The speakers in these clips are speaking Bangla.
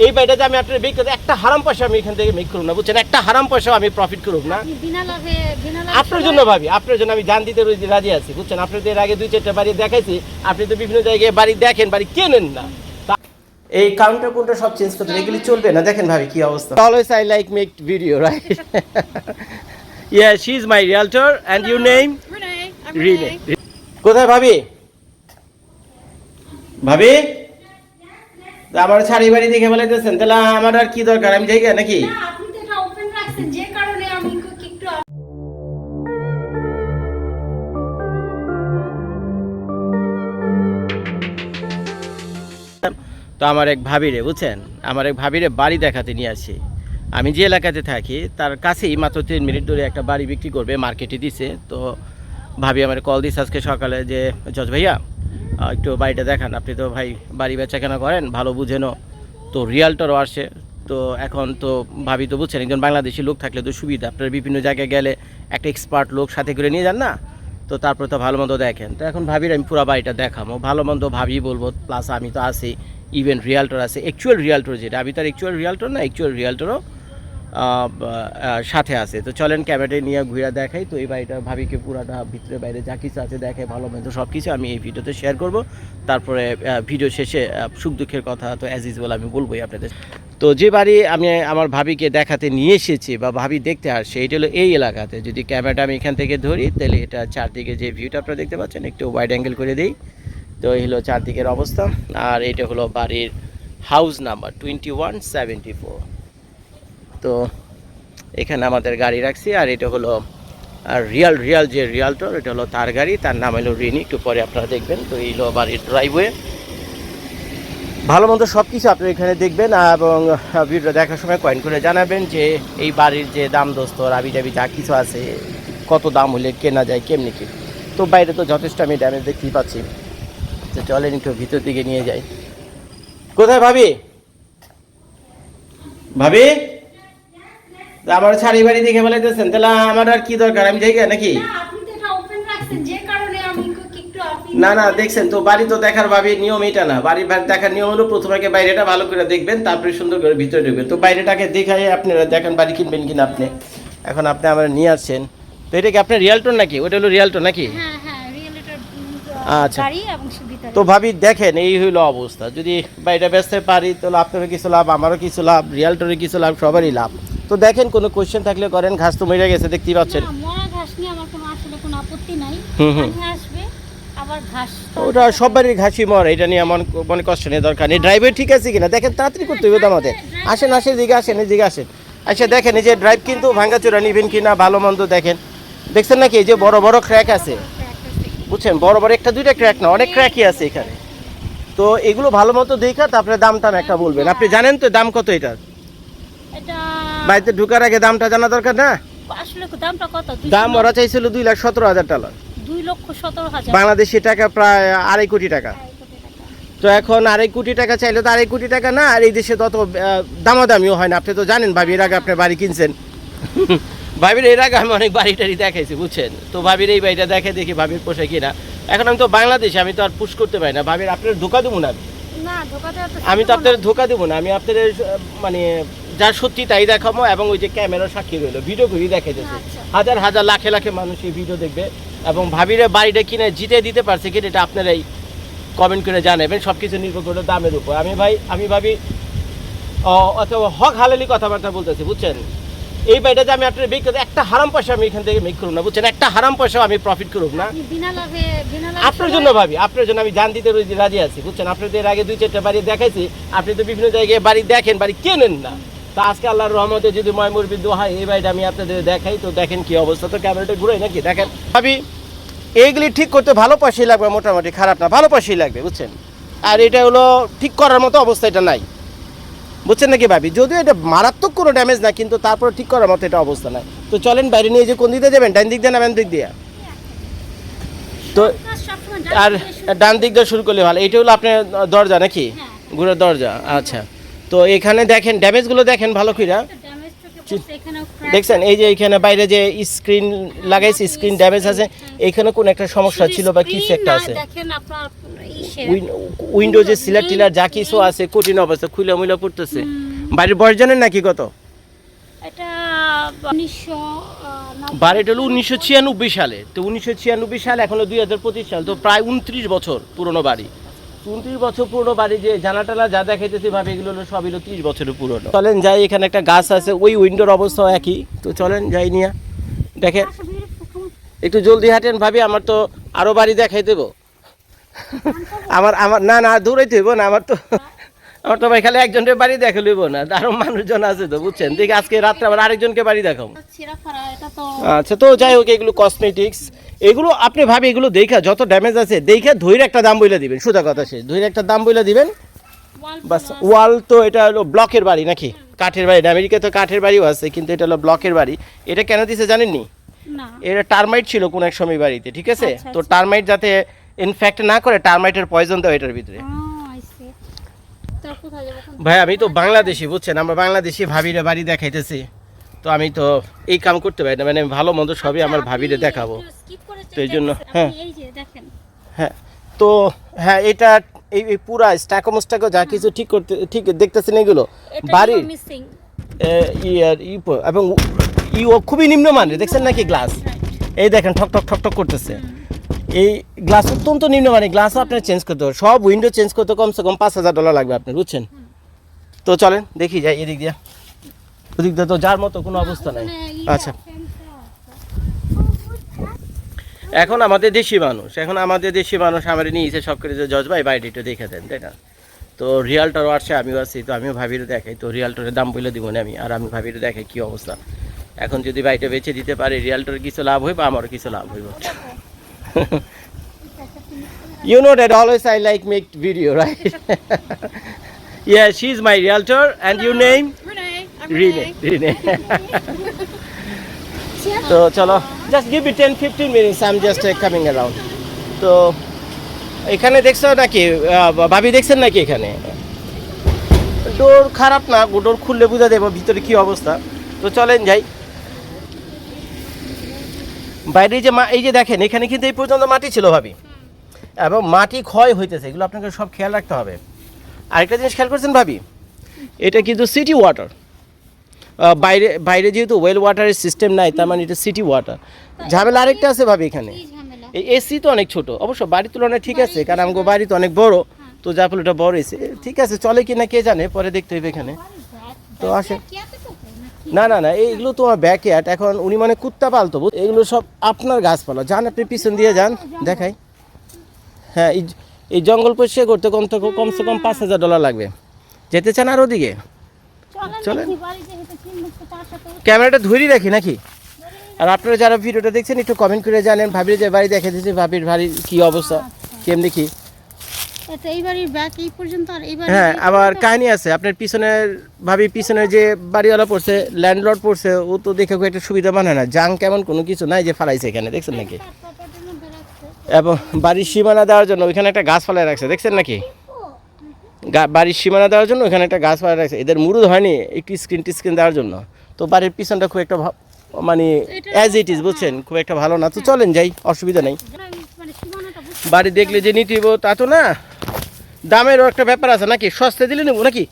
এই বাড়িটাতে আমি আপনার বিক্রি করতে একটা হারাম পয়সা আমি এখান থেকে মেক করব না, বুঝছেন? একটা হারাম পয়সাও আমি প্রফিট করব না আপনার জন্য ভাবি, আপনার জন্য আমি জান দিতে রাজি আছি, বুঝছেন? আপনাদের আগে 2-4টা বাড়ি দেখাইছি, আপনি তো বিভিন্ন জায়গায় বাড়ি দেখেন, বাড়ি কেনেন না। এই কাউন্টার কোনটা সব চেঞ্জ করতে এগুলি চলবে না। দেখেন ভাবি কি অবস্থা। Always I like make video, right? Yeah, she is my realtor and your name? Renee. কোথায় ভাবি? ভাবি আমার শাড়ি বাড়ি দেখে বলাইতেছেন, তাহলে আমার আর কি দরকার, আমি যাই নাকি? না, আপনি তো এটা ওপেন রাখছেন যে কারণে আমি একটু তো আমার এক ভাবিরে, বুঝছেন, আমার এক ভাবিরে বাড়ি দেখাতে নিয়ে আসি। আমি যে এলাকাতে থাকি তার কাছেই মাত্র 3 মিনিট ধরে একটা বাড়ি বিক্রি করবে, মার্কেটে দিছে। তো ভাবি আমার কল দিস আজকে সকালে যে জজ ভাইয়া একটু বাড়িটা দেখান, আপনি তো ভাই বাড়ি বেচা কেনা করেন, ভালো বুঝেনও, তো রিয়ালটারও আসে। তো এখন তো ভাবি তো বুঝছেন একজন বাংলাদেশি লোক থাকলে তো সুবিধা, আপনার বিভিন্ন জায়গায় গেলে একটা এক্সপার্ট লোক সাথে করে নিয়ে যান না, তো তারপরে তো ভালো মন্দ দেখেন। তো এখন ভাবির আমি পুরো বাড়িটা দেখাবো, ভালো মন্দ ভাবি বলবো, প্লাস আমি তো আছি, ইভেন রিয়ালটর আছে, অ্যাকচুয়াল রিয়ালটর যেটা, আমি তার অ্যাকচুয়াল রিয়ালটর না, অ্যাকচুয়াল রিয়ালটরও সাথে আছে। তো চলেন ক্যামেরাটা নিয়ে ঘুরে দেখাই। তো এই বাড়িটা ভাবিকে পুরাটা ভিতরে বাইরে যা কিছু আছে দেখে, ভালো মন্দ সব কিছু আমি এই ভিডিওতে শেয়ার করব। তারপরে ভিডিও শেষে সুখ দুঃখের কথা তো অ্যাজ ইউজুয়াল আমি বলবোই আপনাদের। তো যে বাড়ি আমি আমার ভাবিকে দেখাতে নিয়ে এসেছি বা ভাবি দেখতে আসছে, এটা হলো এই এলাকাতে। যদি ক্যামেরাটা আমি এখান থেকে ধরি তাহলে এটা চারদিকে যে ভিউটা আপনারা দেখতে পাচ্ছেন, একটু ওয়াইড অ্যাঙ্গেল করে দিই। তো এই হলো চারদিকের অবস্থা, আর এটা হলো বাড়ির হাউস নাম্বার 2174। তো এখানে আমাদের গাড়ি রাখছি, আর এটা হলো রিয়াল যে রিয়ালটর, এটা হলো তার গাড়ি, তার নাম হলো রিনি, একটু পরে আপনারা দেখবেন। তো এই হলো বাড়ির ড্রাইভওয়ে, ভালো মন্দ সব কিছু আপনারা এখানে দেখবেন। এবং ভিডিও দেখার সময় কয়েন করে জানাবেন যে এই বাড়ির যে দাম দোস্ত আবি জাবি যা কিছু আছে, কত দাম হলে কেনা যায়, কেমনি কি। তো বাইরে তো যথেষ্ট আমি ড্যামেজ দেখতেই পাচ্ছি। তো চলেন একটু ভিতর দিকে নিয়ে যাই। কোথায় ভাবি? ভাবি আমার শাড়ি বাড়ি দেখে বলাইতেছেন, তাহলে আমার আর কি দরকার, আমি যাই নাকি? না, আপনি তো এটা ওপেন রাখছেন যে কারণে আমি একটু না না, দেখছেন তো বাড়ি তো দেখার ভাবি নিয়ম এটা না। বাড়ি দেখার নিয়ম হলো প্রথমে আগে বাইরেটা ভালো করে দেখবেন, তারপরে সুন্দর করে ভিতরে ঢুকবেন। তো বাইরেটাকে দেখাই আপনারা দেখেন বাড়ি কিনবেন কিনা আপনি। এখন আপনি আমার নিয়ে আসছেন, তো এটা কি আপনার রিয়ালটর নাকি? ওটা হলো রিয়ালটর নাকি? হ্যাঁ হ্যাঁ, রিয়েলিটর আচ্ছা। গাড়ি এবং সুবিধা। তো ভাবি দেখেন এই হইলো অবস্থা, যদি বাড়িটা বেচতে পারি তাহলে আপনারও কিছু লাভ, আমারও কিছু লাভ, রিয়ালটরের কিছু লাভ, সবারই লাভ। তো দেখেন কোনো কোয়েশ্চেন থাকলে করেন। ঘাস তো মরে গেছে দেখতেই পাচ্ছেন। মরা ঘাস নিয়ে আমার কোনো আসলে কোনো আপত্তি নাই, পানি আসবে আবার ঘাস ওটা সব বাড়ির ঘাসই মরে, এটা নিয়ে আমার মনে কষ্ট নেই, দরকার নেই। ড্রাইভার ঠিক আছে কিনা দেখেন, তাড়াতাড়ি করতে হবে তো আমাদের। আসেন আসেন, এদিকে আসেন, এদিকে আসেন। আচ্ছা দেখেন এই যে ড্রাইভ কিন্তু ভাঙ্গাচোরা নিবেন কিনা ভালো মন্দ দেখেন। দেখছেন নাকি এই যে বড় বড় ক্র্যাক আছে, বুঝছেন? বড় বড় একটা দুইটা ক্র্যাক না, অনেক ক্র্যাকই আছে এখানে। তো এগুলো ভালো মতো দেখা তারপরে দাম টাম একটা বলবেন। আপনি জানেন তো দাম কত এটার? এটা বাড়িতে ঢুকার আগে দামটা জানা দরকার না? আসলে দামটা কত? দাম ওরা চাইছিল 2,17,000 টাকা, 2,17,000 বাংলাদেশি টাকা প্রায় 2.5 কোটি টাকা। তো এখন 2.5 কোটি টাকা চাইলে তো 2.5 কোটি টাকা না, আর এই দেশে তত দামাদামিও হয় না। আপনি তো জানেন ভাবি, এর আগে আপনি বাড়ি কিনছেন। ভাবির এর আগে আমি অনেক বাড়ি টাড়ি দেখাইছি, বুঝছেন? তো ভাবির এই বাড়িটা দেখে দেখি ভাবির পোষায় কিনা। এখন আমি তো বাংলাদেশে, আমি তো আর পুশ করতে পারি না। ভাবির আপনার ধোকা দেবো না, আমি তো আপনার ধোকা দেবো না। আমি আপনাদের মানে যা সত্যি তাই দেখাবো, এবং ওই যে ক্যামেরা সাক্ষী রইলো, ভিডিও করে দেখাইতেছে। হাজার হাজার লাখে লাখে মানুষ এই ভিডিও দেখবে, এবং ভাবিরে বাড়িটা কিনে জিতে দিতে পারছে কিনা এটা আপনারাই কমেন্ট করে জানাবেন। সব কিছু নির্ভর করে দামের উপর। আমি ভাবি অথবা হক হালালি কথাবার্তা বলতেছি, বুঝছেন? এই বাড়িটাতে আমি আপনার বিক্রি করতে একটা হারাম পয়সা আমি এখান থেকে মেক করব না, বুঝছেন? একটা হারাম পয়সাও আমি প্রফিট করব না আপনার জন্য ভাবি, আপনার জন্য আমি জান দিতে রাজি আছি, বুঝছেন? আপনাদের আগে 2-4টা বাড়ি দেখাইছি, আপনি তো বিভিন্ন জায়গায় বাড়ি দেখেন, বাড়ি কেনেন না। তো আজকে আল্লাহর রহমতে যদি ময়মুরবি দোয়া হয়, এই বাড়িটা আমি আপনাদের দেখাই। তো দেখেন কি অবস্থা। তো ক্যামেরাটা ঘুরাই নাকি দেখেন ভাবি, এইগুলি ঠিক করতে ভালো পয়সাই লাগবে, মোটামুটি খারাপ না, ভালো পয়সাই লাগবে, বুঝছেন? আর এটা হলো ঠিক করার মতো অবস্থা এটা নাই, বুঝছেন নাকি ভাবি? যদিও এটা মারাত্মক কোনো ড্যামেজ না, কিন্তু তারপর ঠিক করার মতো এটা অবস্থা নাই। তো চলেন বাইরে নিয়ে যে কোন দিকে যাবেন, ডান দিক দিয়ে না বাম দিক দিয়ে? তো আর ডান দিক দিয়ে শুরু করলে ভালো। এইটা হলো আপনার দরজা নাকি? ঘুরের দরজা। আচ্ছা, তো এখানে দেখেন ড্যামেজগুলো দেখেন ভালো করে। দেখছেন এই যে এখানে বাইরে যে স্ক্রিন লাগাইছে, স্ক্রিন ড্যামেজ আছে, এইখানে কোন একটা সমস্যা ছিল বা কিছু একটা আছে। সেরা। উইন্ডো যে সিলার টিলার যা কিছু আছে কঠিন অবস্থা, খুলে মুলে পড়তেছে। বাড়ির বয়স জানেন নাকি কত? এটা 1990 বাড়িটা হলো 1996 সালে। তো 1996 সাল, এখন হলো 2025 সাল, তো প্রায় 29 বছর পুরনো বাড়ি। 29 বছর পুরনো বাড়ি, যে জানাটালা যা দেখাইতেছি ভাবে এগুলো হলো সব হলো 30 বছরের পুরনো। চলেন যাই, এখানে একটা গাছ আছে, ওই উইন্ডোর অবস্থা একই। তো চলেন যাই নিয়ে দেখে, একটু জলদি হাঁটেন ভাবি, আমার তো আরো বাড়ি দেখাই দেবো। আমার আমার না না দৌড়াইতে হইব না, আমার তো ভাই খালি একজনের বাড়ি দেখে লইব না, আরো মানুষজন আছে তো বুঝছেন। দেখি আজকে রাত্রে আবার আরেকজনকে বাড়ি দেখাবো। ছেঁড়া ফাড়া, এটা তো আচ্ছা, তো যাই হোক, এগুলো কসমেটিক্স, এগুলো আপনি ভাবি এগুলো দেখা যত ড্যামেজ আছে দেখা ধৈর্য একটা দাম বইলে দিবেন, সোজা কথা শেষ, ধৈর্য একটা দাম বইলে দিবেন ওয়াল বাস। ওয়াল তো এটা হলো ব্লকের বাড়ি নাকি কাঠের বাড়ি? আমেরিকায় তো কাঠের বাড়িও আছে, কিন্তু এটা হলো ব্লকের বাড়ি। এটা কেন দিছে জানেননি? না। এটা টার্মাইট ছিল কোন এক সময় বাড়িতে, ঠিক আছে? আচ্ছা, তো আচ্ছা। টার্মাইট যাতে ইনফেক্ট না করে, টার্মাইটের পয়জন দেওয়া এটার ভিতরে। I see. তো কোথায় যাব এখন? ভাই আমি তো বাংলাদেশি বুঝছেন, আমরা বাংলাদেশি, ভাবিরে বাড়ি দেখাইতেছি, তো আমি তো এই কাম করতে পারি না, মানে ভালো মন্দ সবই আমার ভাবিরে দেখাবো। স্কিপ করে তো এই জন্য, চেক হ্যাঁ। এই যে দেখেন। হ্যাঁ, তো হ্যাঁ, এটা এই পুরা স্ট্যাকো যা কিছু ঠিক করতে, ঠিক দেখতেছেন এগুলো এটা বাড়ির মিসিং। এবং ও খুবই নিম্নমানের, দেখছেন নাকি গ্লাস? এই দেখেন ঠক ঠক ঠক ঠক করতেছে। এই গ্লাস অত্যন্ত নিম্নমানের, গ্লাসও আপনার চেঞ্জ করতে হবে, সব উইন্ডো চেঞ্জ করতে কমসে কম $5,000 লাগবে আপনার, বুঝছেন? তো চলেন দেখি যাই এদিক দিয়ে, ওদিক দিয়ে তো যার মতো কোনো অবস্থা নাই। আচ্ছা, এখন আমাদের দেশি মানুষ, আমার নিয়েছে সব করে যে জজ ভাই বাড়িটা একটু দেখে দেন, তাই না? তো রিয়ালটারও আসছে, আমিও আছি, তো আমিও ভাবিরও দেখাই, তো রিয়ালটারের দাম বলে দিব না আমি, আর আমি ভাবিরও দেখাই কী অবস্থা। এখন যদি বাড়িটা বেচে দিতে পারি, রিয়ালটার কিছু লাভ হইব, আমারও কিছু লাভ হইব। You know that always I like make video, right? Yeah, she's my realtor, and your name? Renee. তো চলো, just give me 10-15 minutes, I'm just coming around. তো এখানে দেখছো নাকি ভাবি, দেখছেন নাকি এখানে ডোর খারাপ না, ডোর খুললে বুঝা দেবো ভিতরে কি অবস্থা। তো চলেন যাই বাইরে। যে এই যে দেখেন, এখানে কিন্তু এই পর্যন্ত মাটি ছিল ভাবি, এবং মাটি ক্ষয় হইতেছে, এগুলো আপনাকে সব খেয়াল রাখতে হবে। আরেকটা জিনিস খেয়াল করছেন ভাবি, এটা কিন্তু সিটি ওয়াটার, বাইরে যেহেতু ওয়েল ওয়াটারের সিস্টেম নাই, তার মানে এটা সিটি ওয়াটার। ঝামেলা আরেকটা আছে ভাবি, এখানে কি ঝামেলা? এই এসি তো অনেক ছোট, অবশ্য বাড়ির তুলনায় ঠিক আছে, কারণ আমাকে বাড়ি তো অনেক বড়, তো যার ফলে এটা বড় এসি, ঠিক আছে, চলে কি না কে জানে, পরে দেখতে হবে এখানে। তো আসে না না না, এইগুলো তো আমার ব্যাকয়ার্ড। এখন উনি মানে কুত্তা পালতো, এগুলো সব আপনার গাছপালা, যান আপনি পিছন দিয়ে যান, দেখাই। হ্যাঁ, এই জঙ্গল পরিষ্কার করতে কমসে কম $5,000 লাগবে। যেতে চান আর ওদিকে? চলেন। ক্যামেরাটা ধরেই রাখি নাকি? আর আপনারা যারা ভিডিওটা দেখছেন একটু কমেন্ট করে জানেন, ভাবির যে বাড়ি দেখে দিয়েছি, ভাবির বাড়ির কি অবস্থা, কেমনি কি। এটা এই বাড়ির ব্যাক এই পর্যন্ত, আর এই বাড়ি হ্যাঁ, আবার কাহিনী আছে আপনার পিছনের, ভাবি পিছনের যে বাড়িওয়ালা পড়ছে, ল্যান্ডলর্ড পড়ছে, ও তো দেখে খুব একটা সুবিধা বানায় না, জাং কেমন কোনো কিছু নাই যে ফালাইছে এখানে, দেখছেন নাকি? এবং বাড়ির সীমানা দেওয়ার জন্য ওইখানে একটা গাছ ফালাই রাখছে, দেখছেন নাকি? বাড়ির সীমানা দেওয়ার জন্য ওইখানে একটা গাছ ফালাই রাখছে, এদের মুরুদ হয়নি একটু স্ক্রিন দেওয়ার জন্য। তো বাড়ির পিছনটা খুব একটা মানে অ্যাজ ইট ইজ, বুঝছেন, খুব একটা ভালো না। তো চলেন যাই, অসুবিধা নেই। বাড়ি দেখলে যে নিতে হইব তা তো না, দামেরও একটা ব্যাপার আছে নাকি? সস্তায় দিলে নেবো নাকি?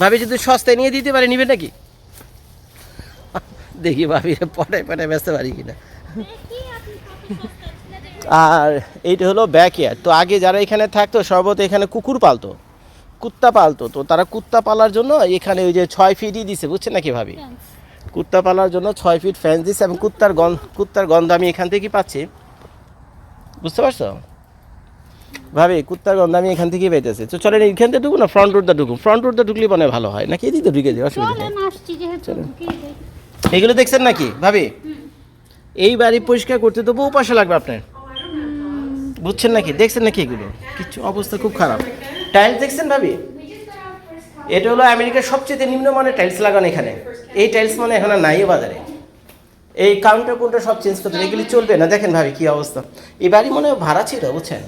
ভাবি যদি সস্তায় নিয়ে দিতে পারি, নিবে নাকি? দেখি ভাবি পটায় বেচতে পারি কিনা। আর এইটা হলো ব্যাকয়ার্ড। তো আগে যারা এখানে থাকতো সর্বত এখানে কুকুর পালতো, কুত্তা পালতো, তো তারা কুত্তা পালার জন্য এখানে ওই যে 6 ফিটই দিছে, বুঝছেন নাকি ভাবি? কুত্তা পালার জন্য 6 ফিট ফেন্স দিছে, এবং কুত্তার গন্ধ আমি এখান থেকেই পাচ্ছি, বুঝতে পারছো ভাবি? কুত্তার গন্ধ আমি এখান থেকেই পেতেছি। তো চলেন এইখান থেকে ঢুকুন না, ফ্রন্ট রোডটা ঢুকুন, ফ্রন্ট রোডটা ঢুকলে মানে ভালো হয় নাকি? এদিকে ঢুকে দিই, অসুবিধা নেই। এগুলো দেখছেন নাকি ভাবি? এই বাড়ি পরিষ্কার করতে তো বহু পয়সা লাগবে আপনার, বুঝছেন নাকি? দেখছেন নাকি এগুলো কিছু অবস্থা খুব খারাপ। টাইলস দেখছেন ভাবি? এটা হলো আমেরিকার সবচেয়ে নিম্নমানের টাইলস লাগানো এখানে। এই টাইলস মানে এখন আর নাই বাজারে। এই কাউন্টার কোনটা সব চেঞ্জ করতে, এগুলি চলবে না। দেখেন ভাবি কি অবস্থা। এই বাড়ি মনে হয় ভাড়া ছিল, বুঝছেন?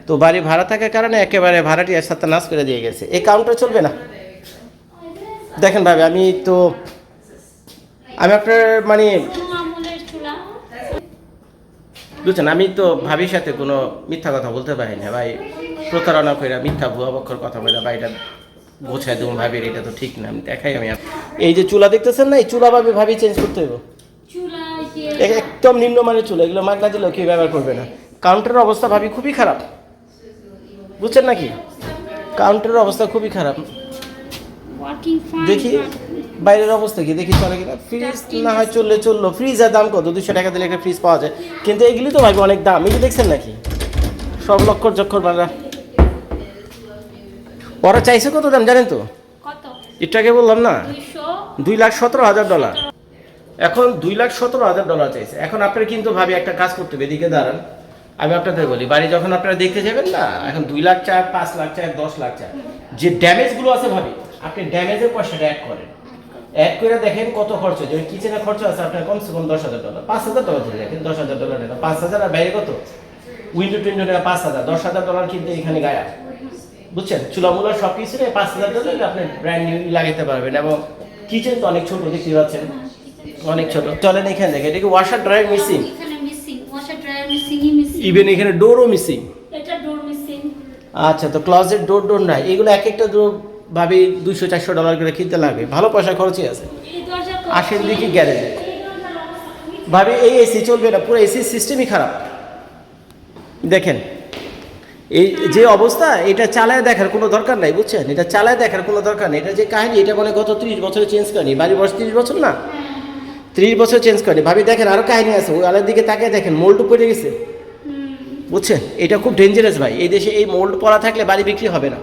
তো বাড়ি ভাড়া থাকার কারণে একেবারে ভাড়াটি আর সাথে নাশ করে দিয়ে গেছে। এই কাউন্টার চলবে না। দেখেন ভাবি, আমি আপনার মানে বুঝছেন, আমি তো ভাবির সাথে কোনো মিথ্যা কথা বলতে পারি না ভাই, প্রতারণা করে মিথ্যা ভুয়া বক্ষর কথা বলে ভাই, এটা গোছায় দেবো ভাবির, এটা তো ঠিক না। আমি দেখাই আমি এই যে চুলা দেখতেছেন না, এই চুলা ভাবি চেঞ্জ করতে হবে, চুলা যে একদম নিম্নমানের চুলা, এগুলো মাগনা দিলেও কেউ ব্যবহার করবে না। কাউন্টারের অবস্থা ভাবি খুবই খারাপ, বুঝছেন নাকি, কাউন্টারের অবস্থা খুবই খারাপ। Working fine. দেখি বাইরের অবস্থা কি, দেখি চলে কিনা। ফ্রিজ না হয় চললো, ফ্রিজের দাম কত, 200 টাকা দিলে একটা ফ্রিজ পাওয়া যায়, কিন্তু এগুলি তো ভাবি অনেক দাম। এগুলি দেখছেন নাকি, সব লক্ষর চক্কর বাংলা। ওরা চাইছে কত দাম জানেন তো, কত? একটু আগে বললাম না, 200। $2,17,000। এখন $2,17,000 চাইছে। এখন আপনারা কিন্তু ভাবি একটা কাজ করতে হবে, এদিকে দাঁড়ান, আমি আপনাদের বলি, বাড়ি যখন আপনারা দেখতে যাবেন না, এখন 2 লাখ চায়, 5 লাখ চায়, 10 লাখ চায়, যে ড্যামেজগুলো আছে ভাবি, আপনি ড্যামেজের পয়সাটা অ্যাড করেন, অ্যাড করে দেখেন কত খরচ হয়। যেমন কিচেনের খরচ আছে আপনার কমসে কম $10,000, $5,000 ধরে রাখেন, $10,000 না, 5,000, আর বাইরে কত, উইন্ডো টিন্ডো নেওয়া $5,000, $10,000 কিন্তু এখানে গায়া, বুঝছেন, চুলামুলা সব কিছু নিয়ে $5,000 আপনি ব্র্যান্ড নিউ লাগাইতে পারবেন। এবং কিচেন তো অনেক ছোট, দেখতে পাচ্ছেন অনেক ছোট। চলেন এখানে দেখেন, এটা কি ওয়াশার ড্রায়ার মিসিং, এখানে মিসিং, ওয়াশার ড্রায়ার মিসিংই মিসিং। ইভেন এখানে ডোরও মিসিং। এটা ডোর মিসিং। আচ্ছা, তো ক্লজেট ডোর নাই, এগুলো এক একটা ডোর ভাবি $200-400 করে কিনতে লাগবে, ভালো পয়সা খরচই আছে। এই দরজা তো আসেন দেখি গ্যারেজে, এই দরজার অবস্থা খুবই ভাবি এই এসি চলবে না, পুরো এসি সিস্টেমই খারাপ। দেখেন এই যে অবস্থা, এটা চালায় দেখার কোনো দরকার নাই, বুঝছেন, এটা চালায় দেখার কোনো দরকার নেই। এটা যে কাহিনী, এটা মানে গত 30 বছরে চেঞ্জ করেনি, বাড়ি বয়স 30 বছর না, 30 বছর চেঞ্জ করেনি। ভাবি দেখেন আরও কাহিনী আছে, ওই আলের দিকে তাকিয়ে দেখেন, মোল্ড পড়ে গেছে, বুঝছেন, এটা খুব ডেঞ্জারাস ভাই। এই দেশে এই মোল্ড পড়া থাকলে বাড়ি বিক্রি হবে না।